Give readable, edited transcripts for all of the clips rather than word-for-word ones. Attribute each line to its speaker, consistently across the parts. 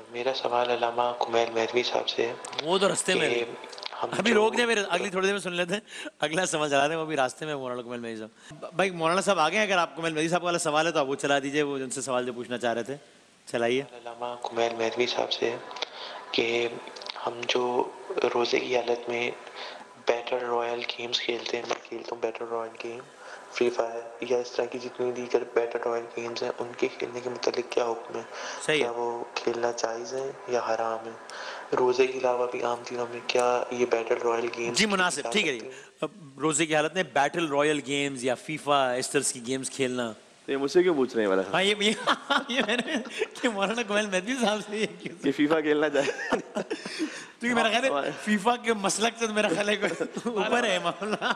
Speaker 1: मेरा सवाल अल्लामा कुमैल मैरवी साहब से है
Speaker 2: वो तो रास्ते
Speaker 1: कि
Speaker 2: में भी
Speaker 1: हम
Speaker 2: अभी
Speaker 1: जो
Speaker 2: रोक दे, मेरे अगली थोड़ी देर में सुन लेते हैं। अगला सवाल चला दें, वो भी रास्ते में मौलाना कुमैल मेरी साहब। भाई मौलाना साहब आ गए हैं, अगर आप कुमैल मेरी साहब वाला सवाल है तो आप वो चला दीजिए, वो जिनसे सवाल जो पूछना चाह रहे थे चलाइए।
Speaker 1: सवाल अल्लामा कुमैल मैरवी साहब से है कि हम जो रोज़े की हालत में बैटल रॉयल गेम्स खेलते हैं, मैं खेलता हूँ battle royal game, free fire या इस तरह की जितनी दीगर बैटल रॉयल गेम्स हैं, उनके खेलने के मुतालिक क्या हुक्म है?
Speaker 2: सही
Speaker 1: क्या
Speaker 2: है
Speaker 1: वो खेलना जायज़ है या हराम है? रोज़े के अलावा भी आम दिनों में क्या ये बैटल रॉयल गेम्स
Speaker 2: जी,
Speaker 1: खेली
Speaker 2: मुनासिब,
Speaker 1: जा
Speaker 2: ठीक है जी।
Speaker 1: सकती हैं?
Speaker 2: अब रोजे की हालत में बैटल रॉयल गेम्स या फीफा इस तरह की गेम्स खेलना।
Speaker 3: तो ये मुझसे क्यों पूछ रहे हैं वाला
Speaker 2: हाँ
Speaker 3: साहब
Speaker 2: ये मैंने कि मौलाना कुमैल मेहदी साहब से ये
Speaker 3: कि फीफा खेलना चाहे?
Speaker 2: क्योंकि मेरा ख्याल है फीफा के मसलक से तो मेरा ख्याल है ऊपर है मामला।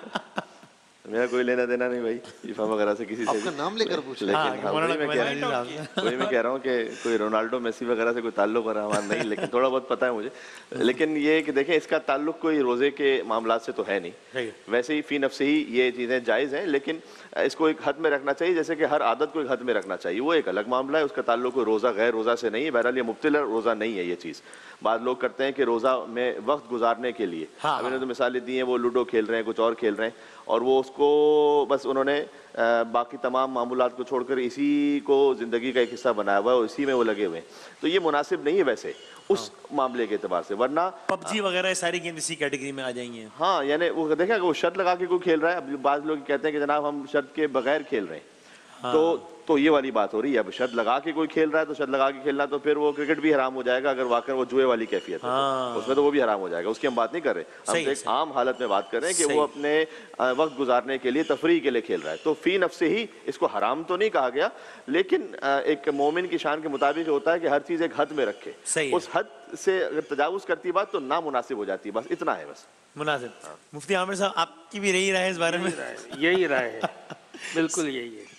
Speaker 3: मेरा कोई लेना देना नहीं भाई फीफा वगैरह से किसी से
Speaker 4: आपका
Speaker 3: भी।
Speaker 4: नाम लेकर पूछ रहे
Speaker 3: लेकिन
Speaker 2: हाँ, कि
Speaker 3: हाँ,
Speaker 2: मौलाना
Speaker 3: वही मैं
Speaker 2: कुमैल
Speaker 3: कह
Speaker 2: मेहदी
Speaker 3: रहा
Speaker 2: साहब
Speaker 3: हूँ
Speaker 2: से।
Speaker 3: वही मैं कह रहा हूँ कि कोई रोनाल्डो मेसी वगैरह से कोई ताल्लुक और हमारा नहीं, लेकिन थोड़ा बहुत पता है मुझे। लेकिन ये कि देखें इसका ताल्लुक कोई रोजे के मामला से तो है नहीं।
Speaker 2: सही है।
Speaker 3: वैसे ही फी नफ्से ही ये चीज़ें जायज़ हैं, लेकिन इसको एक हद में रखना चाहिए, जैसे कि हर आदत को एक हद में रखना चाहिए। वो एक अलग मामला है, उसका ताल्लुक कोई रोज़ा गैर रोज़ा से नहीं है। बहरहाल ये मुब्तिल रोज़ा नहीं है ये चीज़। बाद लोग करते हैं कि रोज़ा में वक्त गुजारने के लिए,
Speaker 2: हाँ,
Speaker 3: अभी ने
Speaker 2: हाँ।
Speaker 3: तो मिसालें दी हैं, वो लूडो खेल रहे हैं, कुछ और खेल रहे हैं, और वो उसको बस उन्होंने बाकी तमाम मामूलात को छोड़कर इसी को ज़िंदगी का एक हिस्सा बनाया हुआ है और इसी में वो लगे हुए हैं। तो ये मुनासिब नहीं है वैसे उस मामले के एतबार से, वरना
Speaker 2: पबजी वगैरह ये सारी गेम इसी कैटेगरी में आ जाएंगी।
Speaker 3: हाँ, यानी वो देखें वो शर्त लगा के कोई खेल रहा है। अब बाज़ लोग कहते हैं कि जनाब हम शर्त के बगैर खेल रहे हैं, तो ये वाली बात हो रही है। अब शर्त लगा के कोई खेल रहा है तो शर्त लगा के खेलना, तो फिर वो क्रिकेट भी हराम हो जाएगा अगर वाकई वो जुए वाली कैफियत है, तो उसमें तो वो भी हराम हो जाएगा। उसकी हम बात नहीं कर रहे, हम
Speaker 2: सही
Speaker 3: तो
Speaker 2: है,
Speaker 3: एक आम हालत में बात कर रहे हैं कि
Speaker 2: सही।
Speaker 3: वो अपने वक्त गुजारने के लिए तफरीह के लिए खेल रहा है। तो फी नफ्से ही इसको हराम तो नहीं कहा गया, लेकिन एक मोमिन की शान के मुताबिक होता है कि हर चीज़ एक हद में रखे।
Speaker 2: सही है।
Speaker 3: उस हद से अगर तजावुज़ करती बात तो नामुनासिब हो जाती है, बस इतना है बस।
Speaker 2: मुनासिब। मुफ्ती आमिर साहब आपकी भी रही राय है इस बारे में?
Speaker 5: यही राय है, बिल्कुल यही है।